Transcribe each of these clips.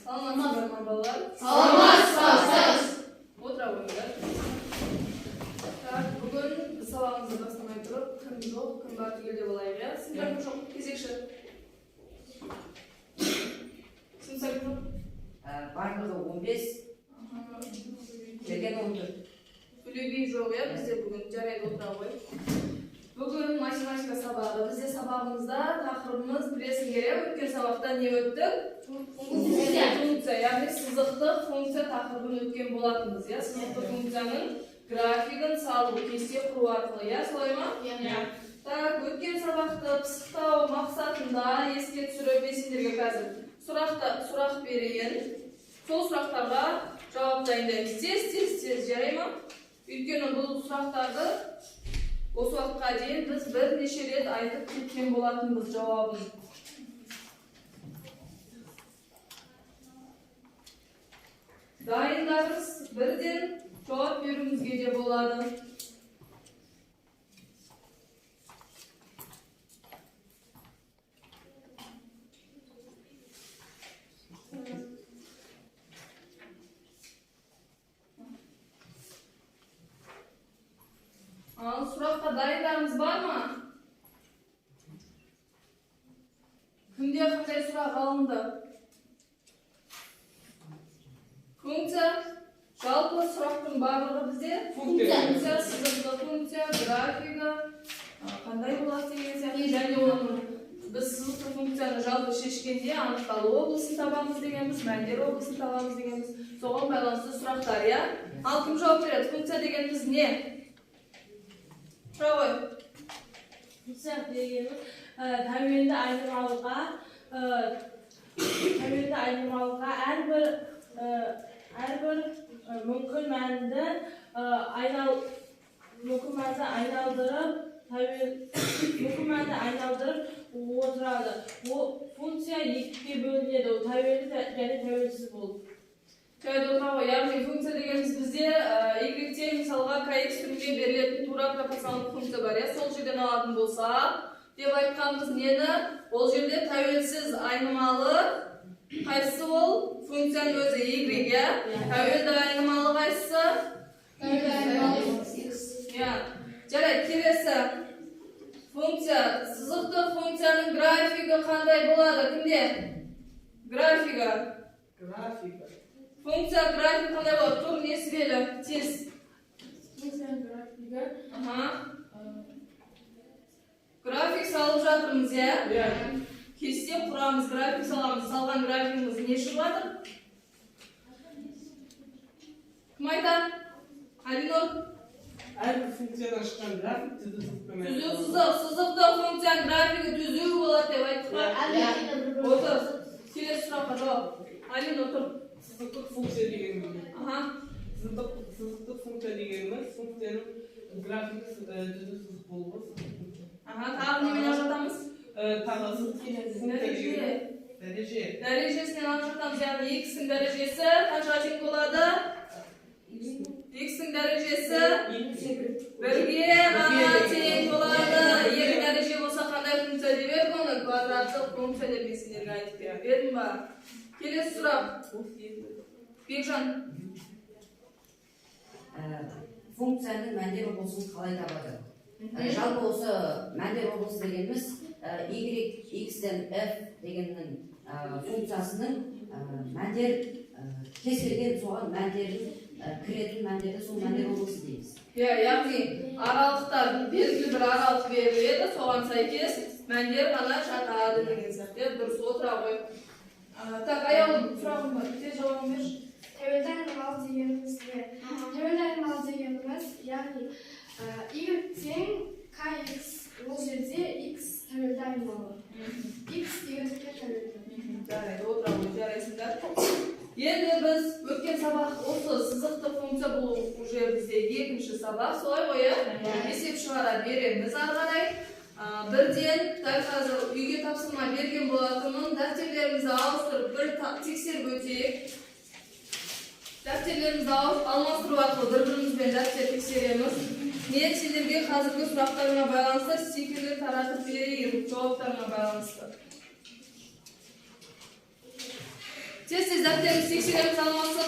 Salamatsızlar balalar. Salamatsız. Otura koyuyorlar. Bugün sabahımızı başlamay turib, kim yo'q, kim bor keldi bo'laylik ya. Sizlar qo'shiq kezekshi. Sizlar Barmığı 15, kelgen 14.Ülübi yo'q ya, bizde bugün jarayda o'tira qo'y. Bugün matematika sabağı. Bizde sabahımızda taqribimiz bilesin kerak. O'tgan sabaqda ne o'tdik? Funksiya, ya'ni siziqliq funksiya taqribini o'tgan bo'latimiz ya. Siziqliq funksiyaning grafikini solib kesiya quruv orqali ya, so'yma? Tak, o'tgan sabaqda psiqtov maqsadida esga tushirib esinglarga hozir so'roq berayin. Sol so'roqlarga javoblaymiz. Tez jaraymi? O'tgan bu so'roqlarni o'sha vaqtga дейін biz bir necha ret aytib ketgan bo'latimiz javobini. Dayınlarız birden javob berishimizga de bo'ladi. So'roqqa dayınlarımız var mı? Kimde qanday so'roq alındı? Funksiya, жалпы so'roqning bарлigi bizda funksiya, siziqli funksiya, grafika, qanday bo'ladi degan сияқты және оның biz siziqli funksiyani жалпы шешкенде анықталу облысын табамыз дегенбіз, мәндер облысын табамыз дегенбіз. Соған байланысты сұрақтар, я? Ал кім жауап береді? Funksiya дегеніміз не? Тұра ғой. Funksiya degенimiz тәуелді айнымалыға әрбір мүмкін мәнді айналдырып отырады. Funksiya екіге бөлінеді, тәуелді және тәуелсіз болып. Şöyle oturalım. Yani funksiya degенimiz bizde y-те misalға kx түрінде берілетін тура пропорционалдық funksiya бар. Ya сол жерден алатын болса, деп айтқанымыз нені? Ол жерде тәуелсіз айнымалы қайсысы ол? Funksiyaның өзі y, ya. Тәуелді айнымалы қайсысы? Ya. Жарайды, келесі. Funksiya, сызықтық funksiyaның графигі қандай болады? Кімде? Графигі. Funksiya grafik qanday bo'ladi? Tur nesbeli, tez. Funksiya grafigi. Grafik solib жатырмыз, ya? Kesse quramiz, grafik solamiz. Salgan grafikimiz ne шығып жатыр? Kim aytadi? Alinor. Әрбір funksiyadan шыққан график Сызықтық funksiyaның графигі түзу болады деп айттық па? Отыр. Келесі сұраққа жауап. Алин, отыр. Сызықтық funksiya дегеніміз. Сызықтық funksiya дегеніміз funksiyaның график түзу сызық болуы. Тағы немен алып жатамыз? Тағы дәреже. Дәрежесінен алып жатамыз. Яғни x-ің дәрежесі қаншаға тең болады? X-ің дәрежесі 1-ге ғана тең болады. 2 дәреже болса қандай функция деп едік оны? Квадраттық функция деп мен сендерге айтып бердім ба? Келесі сұрақ. Бекжан. Funksiyanın мәндер облысын қалай табады? Жалпы осы мәндер облысы дегеніміз y, x-тен f дегеннің функциясының мәндер кез келген соған мәндердің кіретін мәндерді сол мәндер облысы дейміз. Яғни аралықтар белгілі бір аралық беріледі, соған сәйкес мәндер ғана жатады деген сияқты. Дұрыс, отыра ғой. Так, аяғым сұрағым бар. Тез жауабын берші. Тәуелді айнымалы дегеніміз не? Тәуелді айнымалы дегеніміз, яғни y тең kx, ол жерде x тәуелді айнымалы. X y-ге тәуелді. Жарайды, отыра ғой, жарайсыңдар. Енді біз өткен сабақ осы сызықтық функция бұл уже бізде екінші сабақ, солай ғой, есеп шығара береміз ары қарай. Бірден дәл қазір үйге тапсырма берген болатынмын. Дәптерлерімізді ауыстырып бір тексеріп өтейік. Дәптерлерімізді алмастыру арқылы бір-бірімізбен дәптер тексереміз. Мен сендерге қазіргі сұрақтарына байланысты стикерлер таратып берейін, жауаптарына байланысты. Тез Aytamiz, tekshiramiz almoqchi.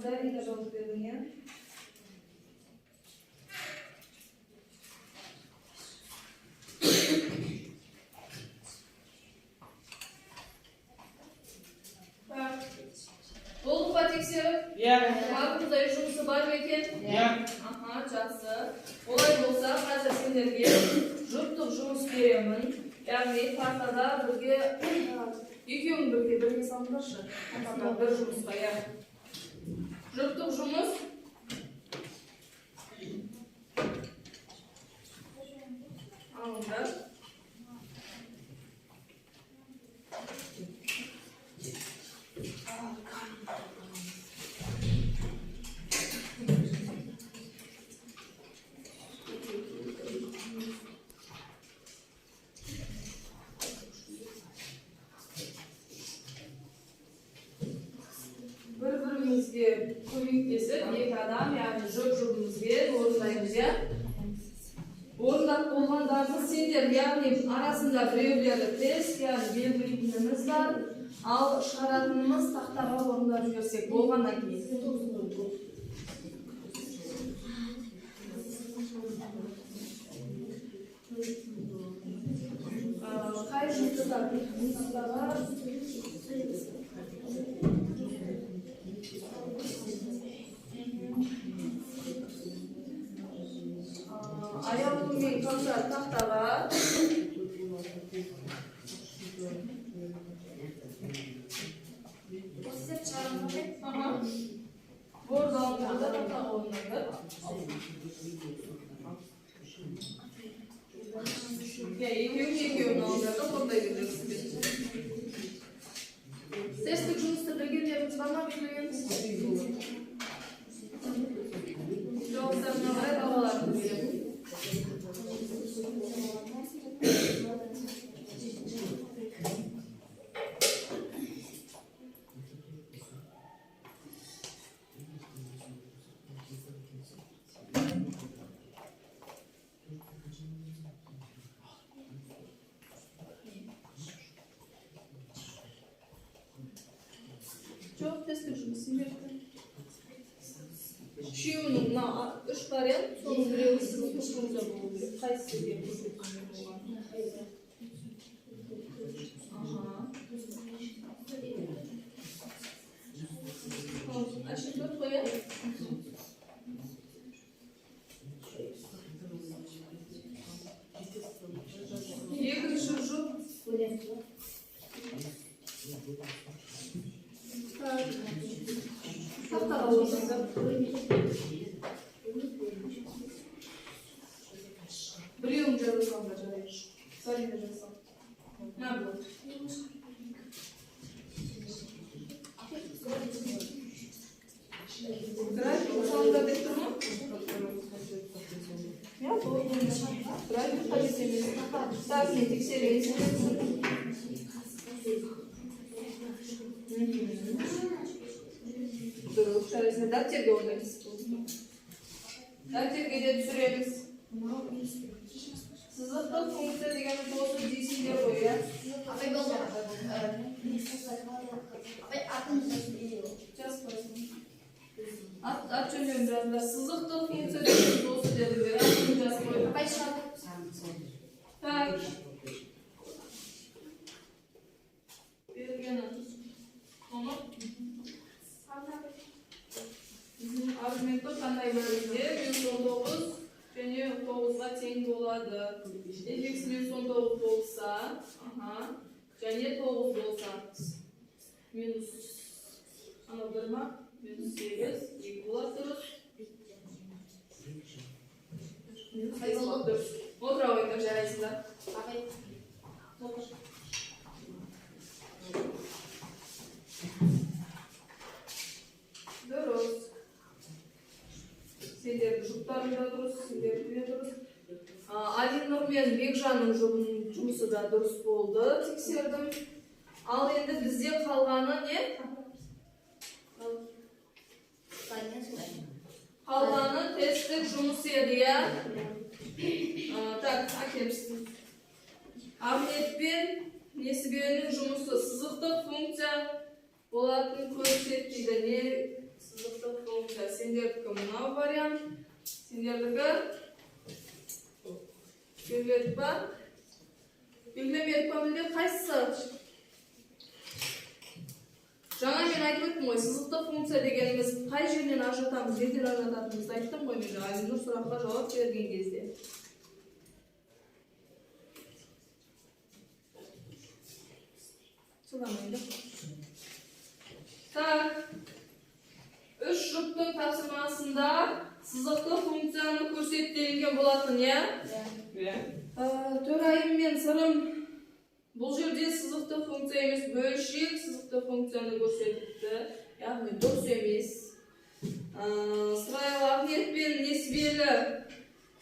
Zarina javob berding ya. Bo'ldi va tekshirib. Ma'lumotda shunisi bormi ekan? Aha, yaxshi. Bo'lay bo'lsa, hozir sizlarga yurtliq жұмыс beraman. Ya'ni partada birga ikkoving birga soldirshi. Faqat bir жұмысқа ya. Yurtliq жұмыс. Alındı. Bir-birimizga ko'maklashib, ikki odam, ya'ni jo'b-jo'bimizga o'rindaymiz ya. O'rindab bo'lganlarimiz senlar, ya'ni arasida birovlarga test, ya'ni belgilaganimiz bor. Al chiqaratimiz taxtaga o'rindab yursak bo'lgandan keyin. Qaysi taxtalar? Ayağımın kalça tahta var. Aha. Buradan burada tahta olmadı. Ya yıkıyor ne olacak? Burada gidiyorsunuz. Sesli жұмысты біргелеріңіз бар ма білмеңіз? Жауаптарына қарай бағаларды беремін. Çok testli жұмыс берді. Үшеуінің мына үш вариант, соның біреуі сіздің тұшыңызда болу керек. Қайсысы деп болған? Ашып тұр қоя. Екінші жұп. Tahtaға отырды. Біреуін жазасам да жарайды. Зарина жазсам. Мына бұл. График осалында деп тұр ма? Я болды. График қажет емес. Так, мен тексерейін. Durun, şöyle dafterge oynayız. Dafterge de düşüremiz. Sızlıkta fonksiya deganimiz olsun deysin deb qo'ygan. Apay bo'ldi. Apay atimizni Just qo'ysin. At cho'njon birazlar. Sızlıkta fonksiya deganimiz olsun dedilar. Atini just qo'ygan. apay chiqadi. Tak. Bergan. Tamam. Argumentlar qanday bo'ladi? -9 және 9ға тең болады. Fx -9 болса, және 9 болса, минус ана 1 ма? -8, 2 болады. Otura koyun jaraysiz. Duruz. Sendер жұптарында дұрыс, сендер де дұрыс. Алинұр мен Бекжанның жұмысы да дұрыс болды, тексердім. Ал енді бізде қалғаны не? Қалғаны тесттік жұмыс еді, я? Так, әкемсің. Ахмет пен Несібенің жұмысы сызықтық функция болатын көрсетпейді. Не сызықтық функция? Сендердікі мынау вариант. Сендердікі белгіледік па? Белгілемедік па білде қайсысы? Жаңа мен айтып өттім ғой, сызықтық функция дегеніміз қай жерінен ажыратамыз, неден ажырататынымызды айттым ғой мен Алинұр сұраққа жауап берген кезде. Сұрамайды. Так, үш жұптың тапсырмасында сызықтық функцияны көрсетілген болатын, я? Төрайым мен сырым бұл жерде сызықтық функция емес, бөлшек сызықтық функцияны көрсетіпті. Яғни дұрыс емес. Сырайлы Ахмет пен Несібелі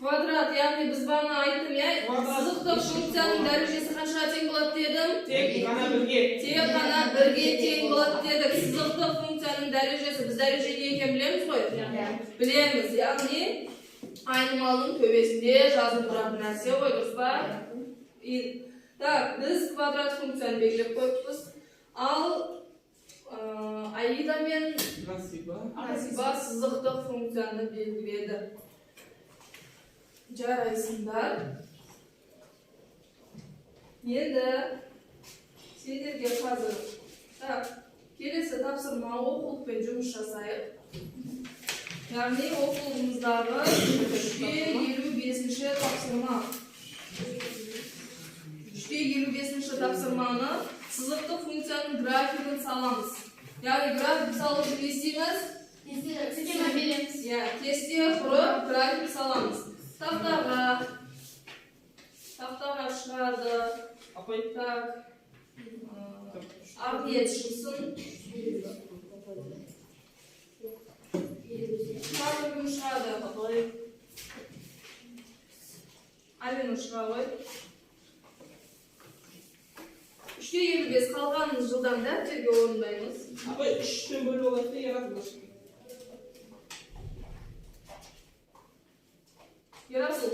квадрат, яғни біз бағана айттым, я? Сызықтық функцияның дәрежесі қаншаға тең болады дедім? Тек қана бірге. Тек қана бірге тең болады дедік. Сызықтық функцияның дәрежесі, біз дәреже не екенін білеміз ғой? Білеміз, яғни айнымалының төбесінде жазылып тұратын нәрсе ғой, дұрыс па? Так, біз квадрат функцияны белгілеп қойыппыз. Ал Аида мен Насиба сызықтық функцияны белгіледі. Жарайсыңдар. Енді сендерге қазір келесі тапсырма оқулықпен жұмыс жасайық. Яғни оқулығымыздағы 355-ші тапсырма. 355-ші тапсырманы сызықтық функцияның графигін саламыз. Яғни график салуды не істейміз? Кесте құрып график саламыз. Тақтаға шығады. Так, Ахмет шықсын. Тағы кім шығады? Алинұр шыға ғой. 355 қалғанымыз жылдан дәптерге орындаймыз. Апай, 3-тен бөліп оларды яратылыр. Ярасыл.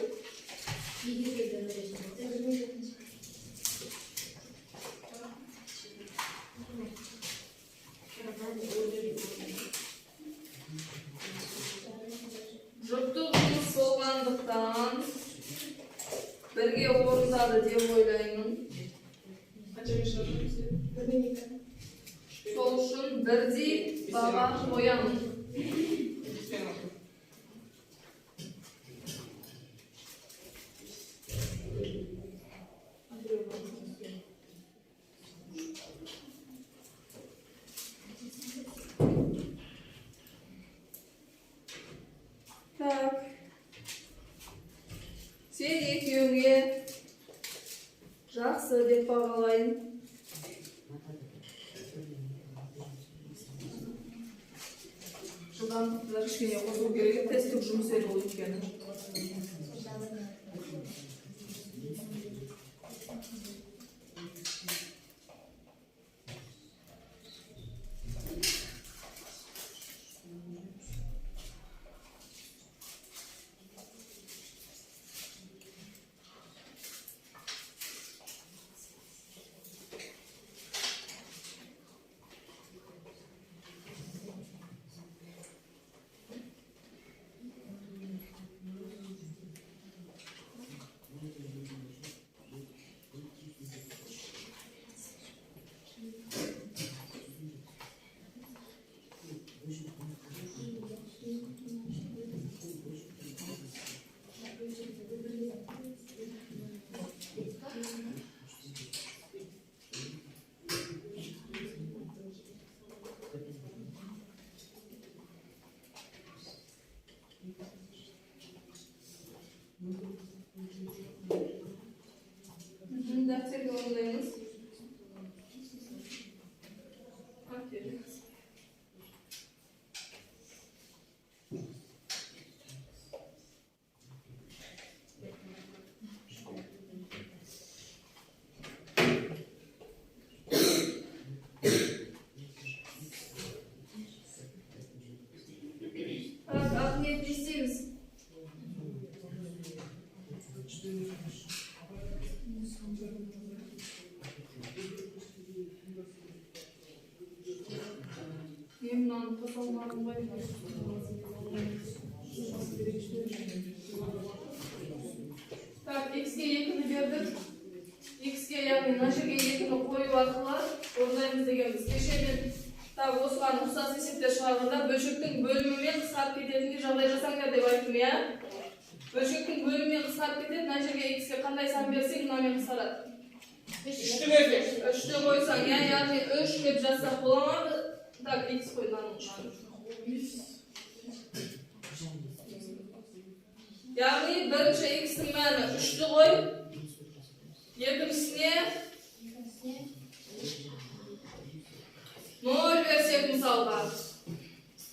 Жұптық жұмыс болғандықтан бірге орындады деп ойлаймын. Сол үшін бірдей баға қоямын. Так. Сен екеуге жақсы деп бағалайын. Жылдамдықты кішкене қосу керек, тесттік жұмыс еді ол өйткені. Defterge orundayız. Aferin. Bak, aklını yetmişsiniz. Yemin tasarımlarını tak, x'e yakını gördük. X'e yakın, naşırga yakını koyu arkalar. Orundayımız degenimiz. Keşedin, tabi Osman Husas esepte шығарғанда бөлшектің бөлімімен қысқарып кететінге жағдай жасаңдар деп айттым, иә? Бөлшектің бөлімімен қысқарып кетеді, мына жерге x'ке қандай сан берсең, мынамен қысқарады. 3-ті қойсаң, иә, яғни 3 деп жазсақ бола ма? Так, x қой, яғни бірінші x'тің мәні 3-ті қой, екіншісіне 0 берсек мысалға.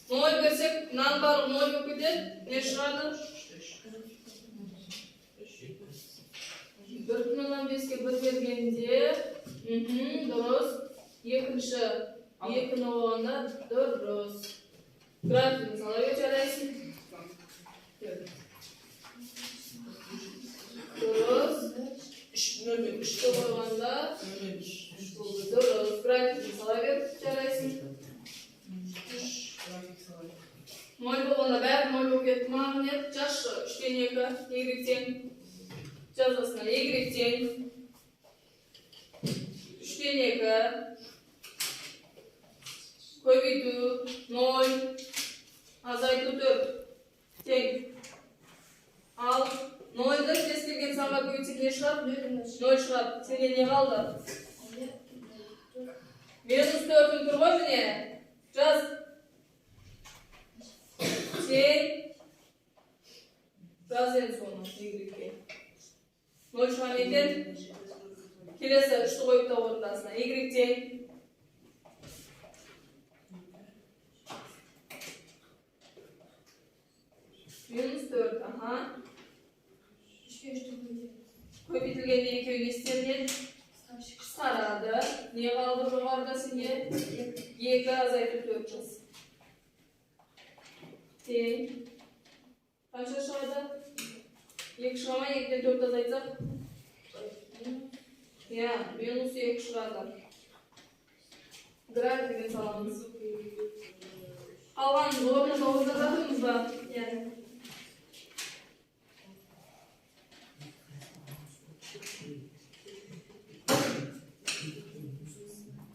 0 берсек, мынаның барлығы 0 болып кетеді. Не шығады? 1,5-ке 1 бергенде, дұрыс. Екінші 2-ні оғанда дұрыс. Графикін сала өтелайсың. Дұрыс. 3-ті қойғанда дұрыс. Графикін сала өтелайсың. 0 болғанда бәрі 0 болып кетті. Мағын ет, жазшы 3-тен 2, y-тен. Жазғысына y-тен. 3-тен 2. Көбейту 0, азайту 4, тең. Ал 0-ді кез келген санға көбейтсек не шығады? 0 шығады. Сенде не қалды? -4 тұр ғой міне. Жаз. Тең. Жаз енді соны y-ке. 0 шыған екен. Келесі 3-ті қойып та орындасына. Y-тең. -4, aha. Көбейтілгенде екеуі не істелінеді? Қысқарады. Не қалды жоғарыда сенде? 2 азайту 4 жаз. Тең. Қанша шығады? 2 шығама, 2-ден 4 азайтсақ? Я, -2 шығады. Графигін саламыз. Қалған орны тоғызда жатырмыз ба?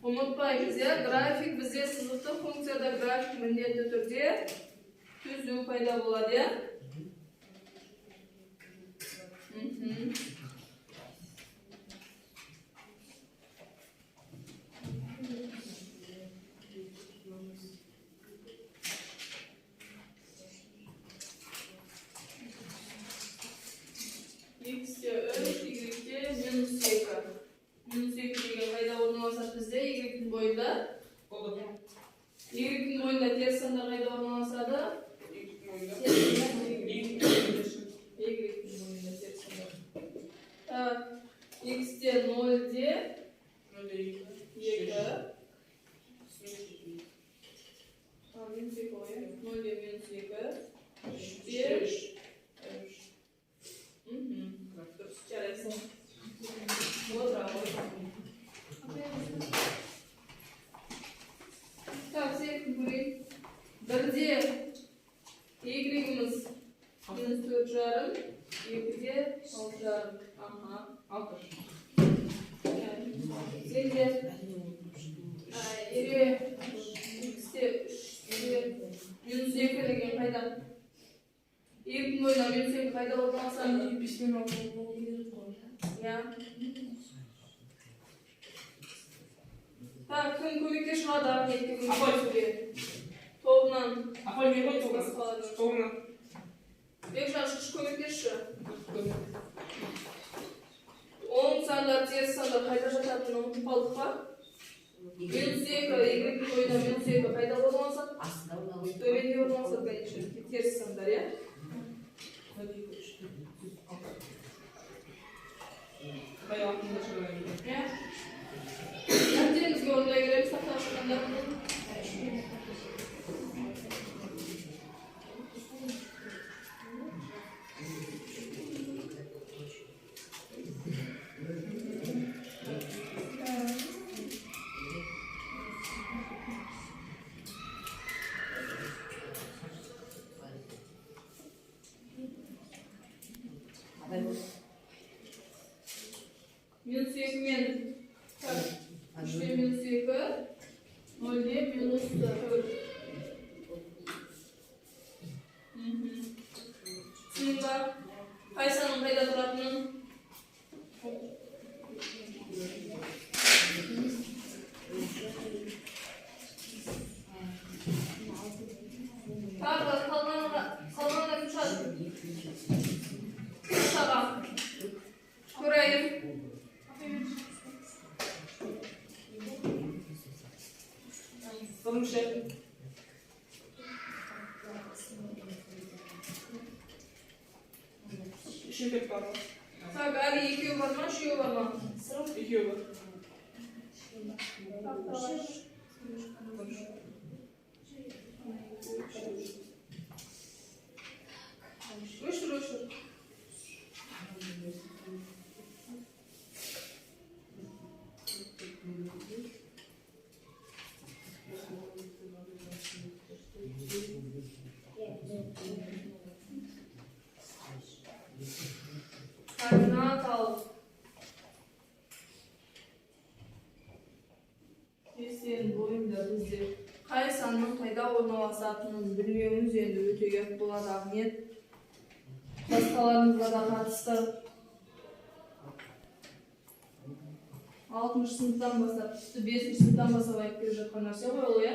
Ұмытпаймыз, график бізде сызықты функцияда график міндетті түрде түзу пайда болады, X-те 3, Y-те -2. -2 деген қайда орналасады бізде? Y-тің бойында. Y-тің бойында теріс сандар қайда орналасады? Y-тің бойында теріс сандар. Так, X-те 0-де 2. 0-де -2. 3-те 3. Жарайсың. Так, секунд көрейін. Бірде Y-іміз -4,5, 2-де 6,5. Аха, 6. Сенде X-те 3-де -2 деген қайда? Y-тің бойына -2 қайда орналасады? Ya. Так, кім көмекке шығады арнетке көмекке? Тобынан. Апай, не қой тобынан? Бекжан, шыш көмекке шы. 10 sanlar, ters sanlar qayda жататынын ұмытып қалдық па? Минус 2, y бойына минус 2 қайда орналасады? Астында орналасып. Төменде орналасады, конечно, теріс сандар, иә? Баяғында шығарайын. Иә? Әбденімізге орындай береміз, сақташқандар. Минус 2 мен 3 минус 2, 0 минус 4. Түсінің бар? Қай санның қайда тұратынын? Тағы қалғанына күшат. Саға. Көрайым. Sorumlu şey. Işık hep var. Так, Ali 2 var mı? Şu var mı? İki yol var. Uçtur. Koordinat al. Kesiyen boyunda bizde қай санның қайда орналасатынын білмеуіміз енді өте ұят болады, Ахмет. Басқаларыңызға да қатысты. 6-шы сыныптан бастап, 5-ші сыныптан бастап айтып келе жатқан нәрсе ғой ол, иә?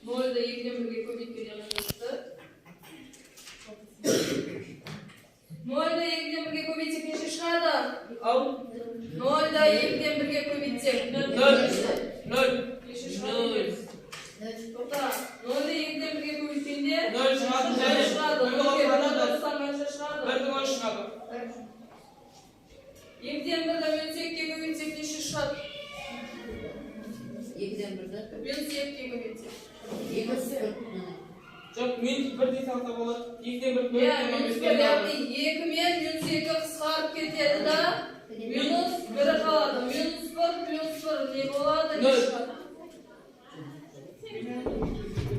Molda eklemirge ko'paytgan yaxshisi. Molda eklemirge ko'paytsek necha chiqadi? Al. Molda eklemirge ko'paytsek 0. Necha chiqadi? To'xta. Molda eklemirge ko'paytganda 0 chiqadi. chiqadi. Bir Chiqadi. to'g'ri chiqadi. 2'den 1'de minus 2'ye köbeytsek neçe çıkadi? 2'den 1'de Minus 2'ye köbeytsek. 2 Çok minus 1 deyip alsa болады. 2'den 1 Ya minus 1 yaptı. 2 men minus 2 kıskarıp ketedi da minus 1 kaladi. Minus 1 ne boladi? Nol. Ne çıkadi?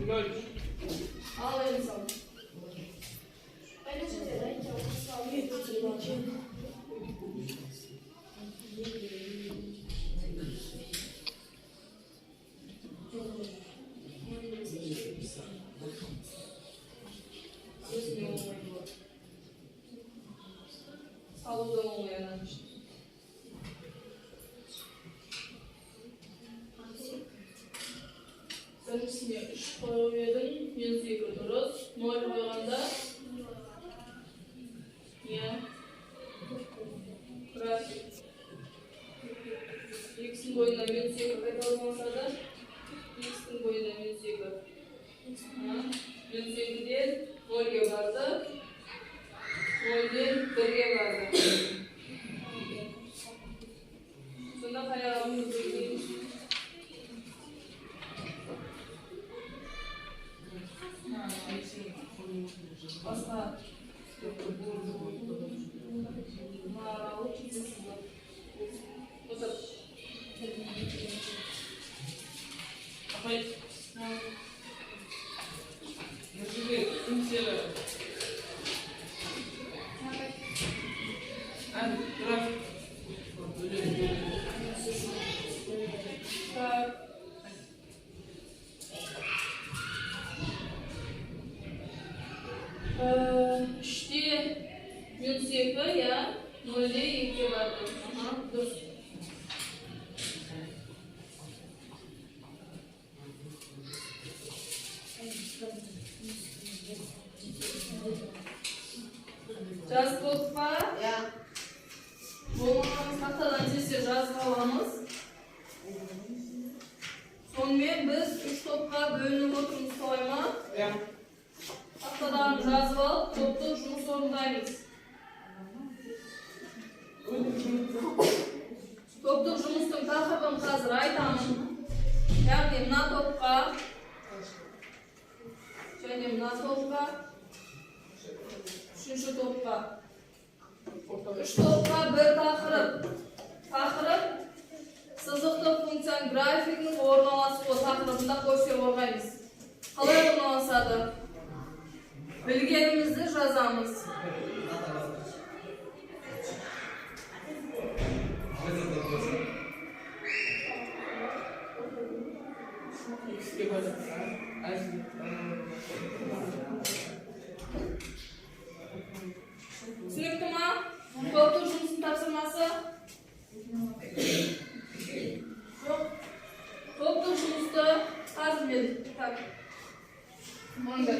Nol. Al elim sana. Ben de çözeceğim. İki olması Saluda olmayan işte. Sen üstüne 3 koyuyordun, minus 2 duruz. 0 koyanda ya grafik x'in boyunda minus 2 kaybolmasa da x'in boyunda minus 2 minus 2 değil 0'ga vardı 0'den 1'ge vardı. Sonunda kayağımız değil. Başka Apa? Maksudnya fungsinya. Grafik. İşte minus 2 ya 0'da 2 vardı. Aha, dur. Жазып болдық па? Ya Болмағанымыз тақтадан тез жазып аламыз. Сонымен біз 3 топқа бөлініп отырмыз солай ма? Ya. Тақтадан жазып алып, топтық жұмыс орындаймыз. Топтық жұмыстың тақырыбын қазір айтамын. Яғни мына топқа және мына топқа, үшінші топқа. 3 topқа bir taqırып сызықты функцияның графигінің орналасуы тақырыбында қойып қорғаймыз. Қалай орналасады? Білгенімізді жазамыз. Түсінікті ма? Топтық жұмыстың тапсырмасы? Жоқ. Топтық жұмысты қазір мен так. Маңдар.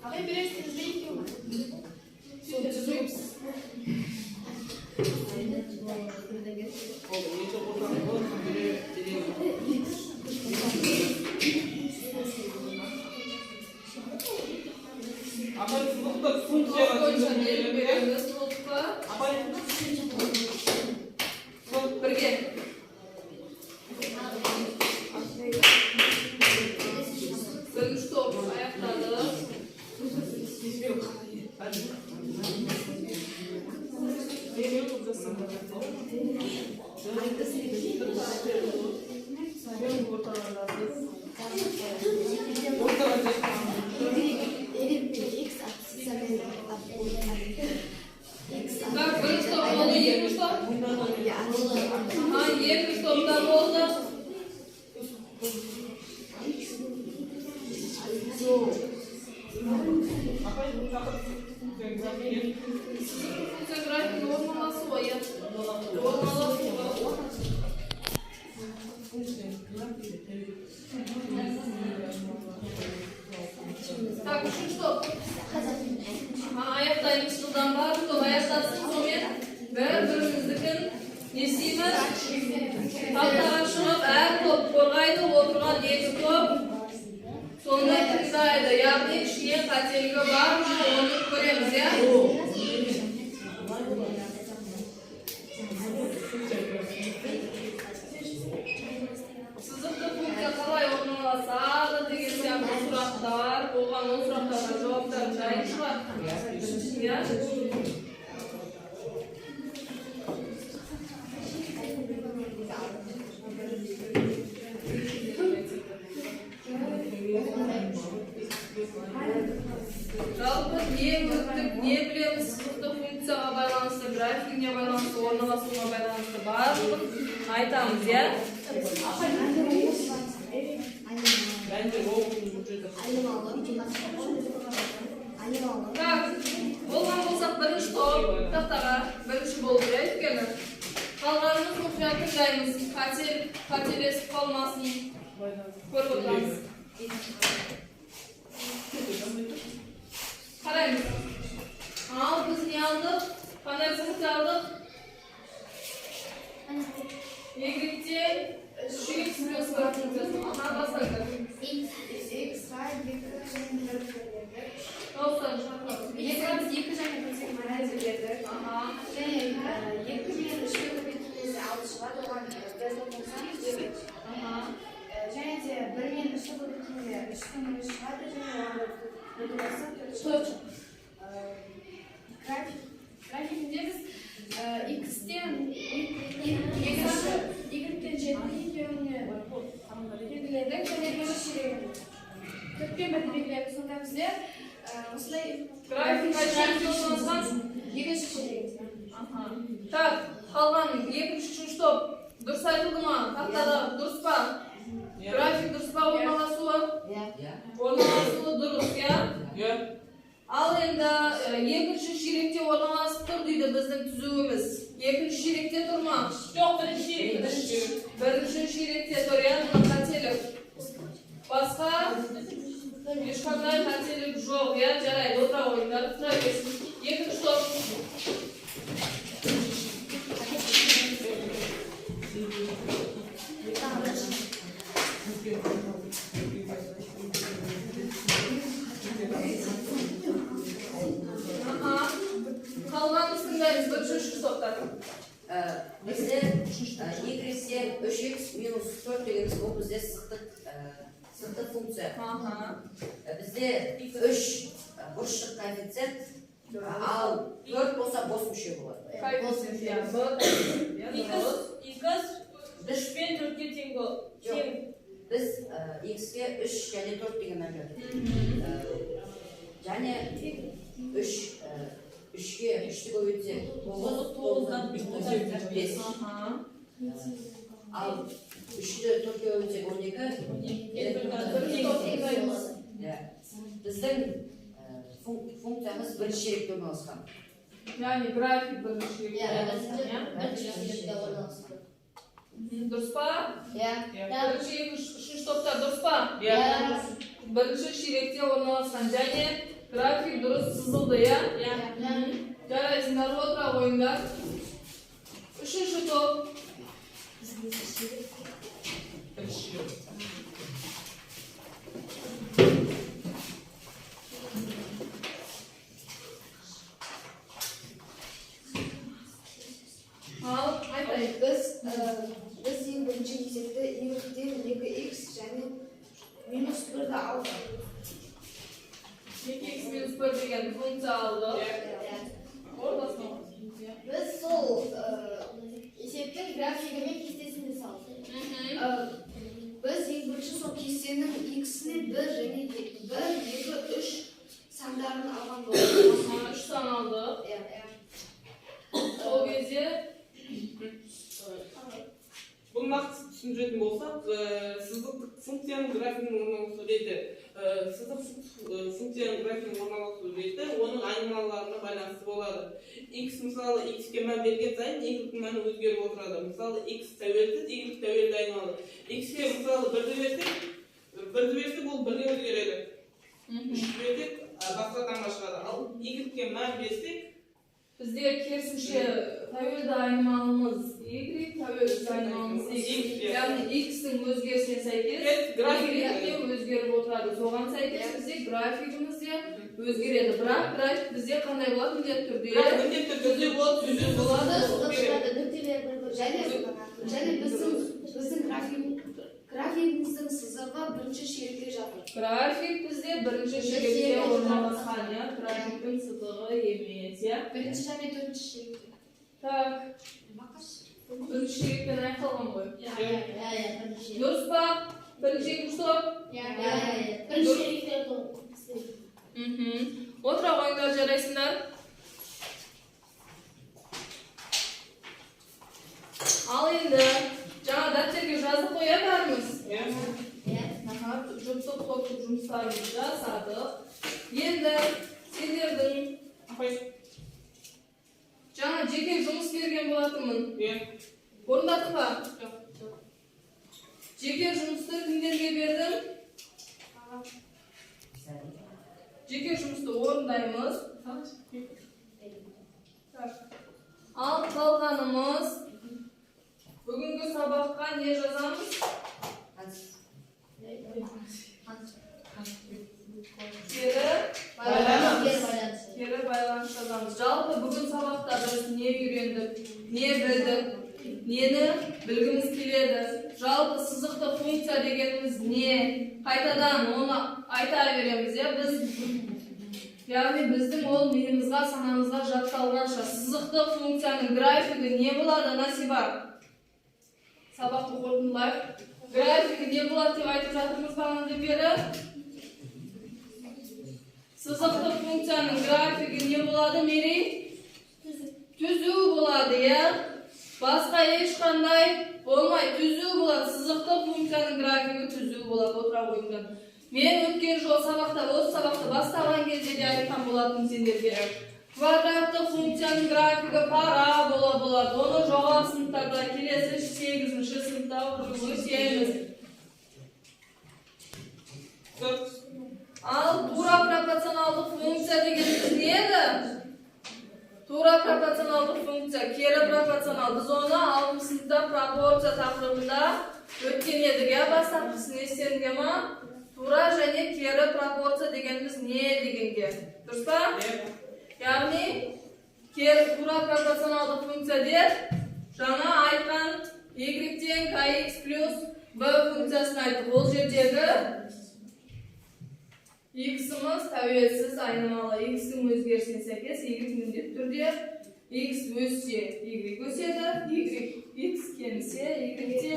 Abi biraz izleyip yok. Ama sınıfta funksiyon Koyacağım diyelim veriyoruz. Sınıfta birge. Birinci top ayakları. Bak birinci top oldu, 20 top. Aha 20 toptan oldu. Фотографии орналасуя. Так, üçüncü top. Ayaktaymış şuradan bak. Top ayaktasın sonra. Ve birimizdeki nesimiz. Tahtara шығып, әр топ қорғайды, отырған екі топ. Сондай тыңдайды. Яғни ішіне қателігі бар ма, оны көреміз, иә? Сызықты пунктке қалай орналасады деген сияқты сұрақтар, оған ол сұрақтарға жауаптар дайын шығар. Иә? Жалпы не өттік, не білеміз сызықты функцияға байланысты, графикіне байланысты, орналасуына байланысты барлығын айтамыз, иә? Bence Roblox'un ucuydu. Так, болған болсақ бірінші топ, тақтаға бірінші болу керек өйткені. Қалғанымыз мұқият тыңдаймыз, қателесіп қалмасын, көріп отырамыз. Қараймыз. Ал біз не алдық? Қандай функция алдық? Y-те X плюс бір функциясы. Аха, бастаңдар. Тоқсан, шақырып. Екі және берді. Аха. Және екі мен үшке көбейтілмесі алты шығады, оған жазып болсаңыз жібек. Аха. Және де бір мен үшке көбейтілмесі үштің үш шығады, және оған бөлінесі төрт Төрт. Графикінде біз X-тен Y-тен жетті екеуіне белгіледік, және бірі ширегін. Төртпен бірді белгіледік, сонда бізде осылай График қайшасы орналасқан? екінші ширегін. Аха. Так, қалған екінші үшінші топ. Дұрыс айтылды ма? Тақтада дұрыс па? График дұрыс па орналасуы? Орналасуы дұрыс, иә? Ya. Ал енді екінші ширекте орналасып тұр дейді біздің түзуіміз. Екінші ширекте тұр ма? Жоқ, бірінші ширек. Бірінші ширекте тұр, иә? Мына қателік. Басқа ешқандай қателік жоқ, иә? Жарайды, отыра қойыңдар, тұра берсін. Екінші топ. сызықтық функция. Aha. Бізде 3 бұрыштық коэффициент, ал 4 болса бос мүше болады. Koeffizient ya. X пен 4-ке тең. Біз x-ке 3 және 4 деген мән бердік. Және 3-ке 3-ті көбейтсек 9-дан 5. Ал 3-ті 4-ке көбейтсек 12. Біздің функциямыз бірінші шеректе орналасқан. Yani grafik birinci. Durs pa? Birinci, üçüncü topta durs pa? Birinci şirekte ornalaskan және grafik dürüst sızıldı ya. Jarayısınlar otura oyunlar. Üçüncü top. Al. Biz ең бірінші есепті y-тен 2x және -1'ді алдық. 2x minus 1 деген функция aldı. Ortasına. Biz сол есептің графигімен кестесінде салдық. Biz ең бірінші сол кестенің x-іне 1 және 1, 2, 3 сандарын алған болдық. 3 сан aldık. O gece Бұл нақты түсіндіретін болсақ, сызықтық функцияның графигінің орналасу реті, оның айнымаларына байланысты болады. X мысалы x-ке мән берген сайын y-дің мәні өзгеріп отырады. Мысалы x тәуелсіз, y тәуелді айнымалы. X-ке мысалы 1-ді берсек, ол 1-ге өзгереді. 3-ді берсек, басқа таңға шығады. Ал y-ге мән берсек, bizde kesinlikle tavırda ayırmalımız y, tavırda ayırmalımız x. Yani x'in özgerisine sayıkez, grafik özgerip oturады. Soğan sayıkez bize grafikimizde özgeredi. Bırak grafik bize kanday болады mіндетті түрде. міндетті түрде болады. Және біздің графигіміздің сызығы бірінші шеректе жатыр. Grafik bizde birinci şerekte ornalaskan ya. Grafikin sızığı емес ya. Бірінші және төртінші шеректе. Так. Birinci şerekten ayaqalған ғой. Дұрыс па? Birinci şerekte stop. Бірінші шеректе Отыра қойыңдар жарайсыңдар. Ал енді жаңа дәптерге жазып қоятармыз. Жұмсып қойып жұмыстарымызды жасадық. Енді сендердің жаңа жеке жұмыс берген болатынмын. Орындадық па? Жеке жұмысты кімдерге бердім? Жеке жұмысты орындаймыз. Ал қалғанымыз бүгінгі сабаққа не жазамыз? Кері байланыс жазамыз. Жалпы бүгін сабақта біз не үйрендік, не білдік, нені білгіміз келеді. Жалпы сызықты функция дегеніміз не? Қайтадан оны айта береміз. Яғни біздің ол миымызға, санамызға жатталғанша сызықты функцияның графигі не болады, Насиба? Сабақты қорытындылайық. Графигі не болады деп айтып жатырмыз бағанадан бері? Сызықты функцияның графигі не болады, Мери? Түзу болады, я? Басқа ешқандай болмай, түзу болады. Сызықты функцияның графигі түзу болады, отыра қойыңдар. Мен өткен жол сабақта, осы сабақты бастаған кезде де айтқан болатын сендерге. Квадраттық функцияның графигі парабола болады. Оны жоғары сыныптарда келесі 8-ші сыныпта өтеміз. Ал тура пропорционалдық функция дегеніміз не еді? Тура пропорционалдық функция, кері пропорционал. Біз оны 6-ші сыныпта пропорция тақырыбында өткен едік. Бастапқысын естеңдер ме? Тура және кері пропорция дегеніміз не дегенге? Дұрыс па? Яғни кері тура пропорционалдық функция деп жаңа айтқан y-тен kx плюс B funksiyasını ayttık. Ол жердегі x'imiz тәуелсіз айнымалы. X'in өзгерісіне сәйкес y міндетті түрде x өссе y өседі, x кемсе y де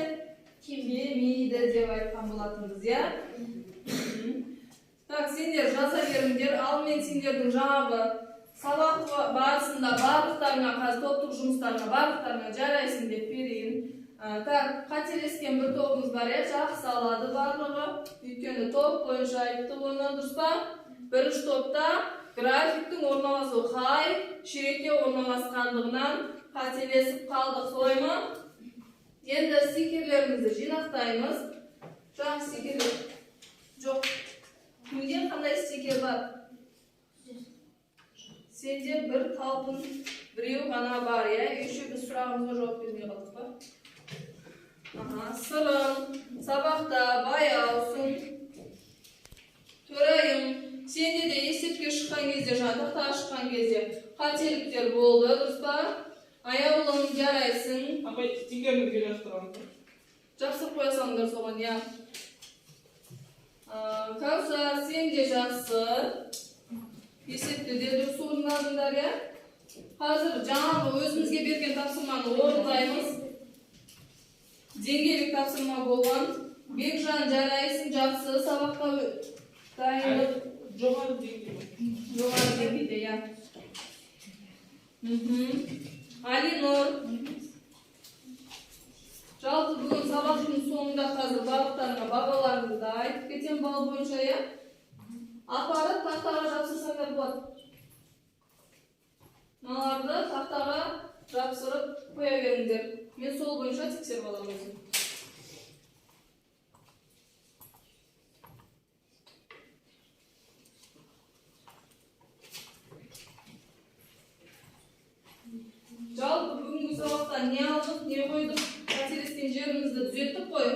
кемейді деп айтқан болатынбыз, иә? Так, сендер жаза беріңдер. Ал мен сендердің жаңағы сабақ барысында барлықтарыңа, қазір топтық жұмыстарына барлықтарыңа жарайсын деп берейін. Так, қателескен бір топымыз бар, жақсы алады барлығы. Өйткені топ бойынша айтты оны, дұрыс па? Бірінші топта графиктің орналасуы қай ширекте орналасқандығынан қателесіп қалдық, солай ма? Енді стикерлерімізді жинақтаймыз. Жаңа стикерлер жоқ. Кімде қандай стикер бар? Сенде бір талпын біреу ғана бар, иә? Еще біз сұрағымызға жауап бермей қалдық па? Сырым, сабақта баяусын, төрайым. Сенде де есепке шыққан кезде, жаңа тақтаға шыққан кезде қателіктер болды, дұрыс па? Аяулым, жарайсың. Апай, стикеріңізге жастырамыз. Жақсы қоясаңдар соған, иә. Кәусар, сен де жақсы. Есепті де дұрыс орындадыңдар, иә? Қазір жаңағы өзімізге берген тапсырманы орындаймыз. Деңгейлік тапсырма болған. Бекжан, жарайсың, жақсы. Сабаққа дайындық. Жоғары деңгейде. Жоғары деңгейде, иә. Алинор. Жалпы бүгін сабақтың соңында қазір барлықтарыңа бағаларыңызды айтып кетем бал бойынша, иә? Апарып тақтаға жапсырсаңдар болады. Мыналарды тақтаға жапсырып қоя беріңдер. Мен сол бойынша тексеріп аламын өзім. Жалпы бүгінгі сабақта не алдық, не қойдық, қателескен жерімізді түзеттік қой.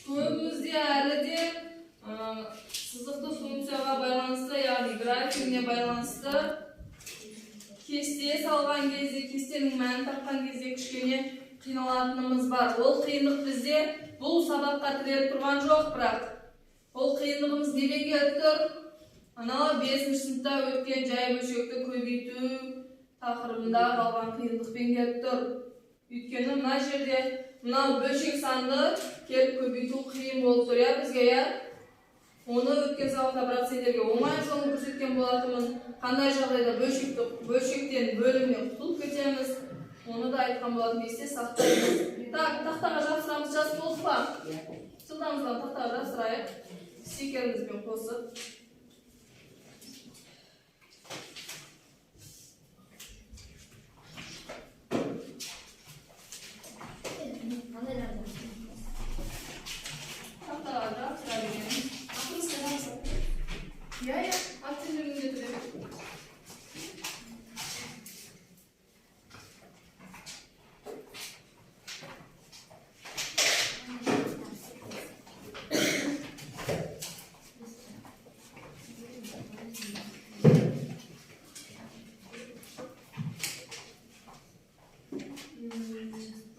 Көбімізде әлі де сызықты функцияға байланысты, яғни графигіне байланысты кесте салған кезде, кестенің мәнін тапқан кезде кішкене қиналатынымыз бар. Ол қиындық бізде бұл сабаққа тіреліп тұрған жоқ, бірақ ол қиындығымыз неден келіп тұр? Анау 5-ші сыныпта өткен жай бөлшекті көбейту тақырыбында қалған қиындықпен келіп тұр. Өйткені мына жерде мынау бөлшек санды келіп көбейту қиын болып тұр, иә бізге, иә? Оны өткен сабақта бірақ сендерге оңай жолын көрсеткен болатынмын. Қандай жағдайда бөлшектен бөлімнен құтылып кетеміз, оны да айтқан болатын, есте сақтаймыз. Так, тақтаға жапсырамыз, жас болды па? Жылдамыздан тақтаға жапсырайық. Стикерімізбен қосып. Тақтаға жапсыра береміз. Я, активный где-то.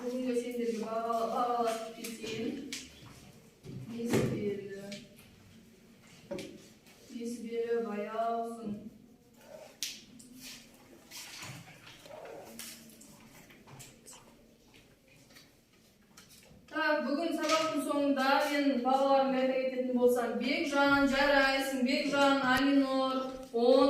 Бүгінгі сендерге бағалап кетейін. Несібелі баяусын. Так, бүгін сабақтың соңында мен бағаларымды айта кететін болсам, Бекжан, жарайсың, Бекжан, Алинор, 10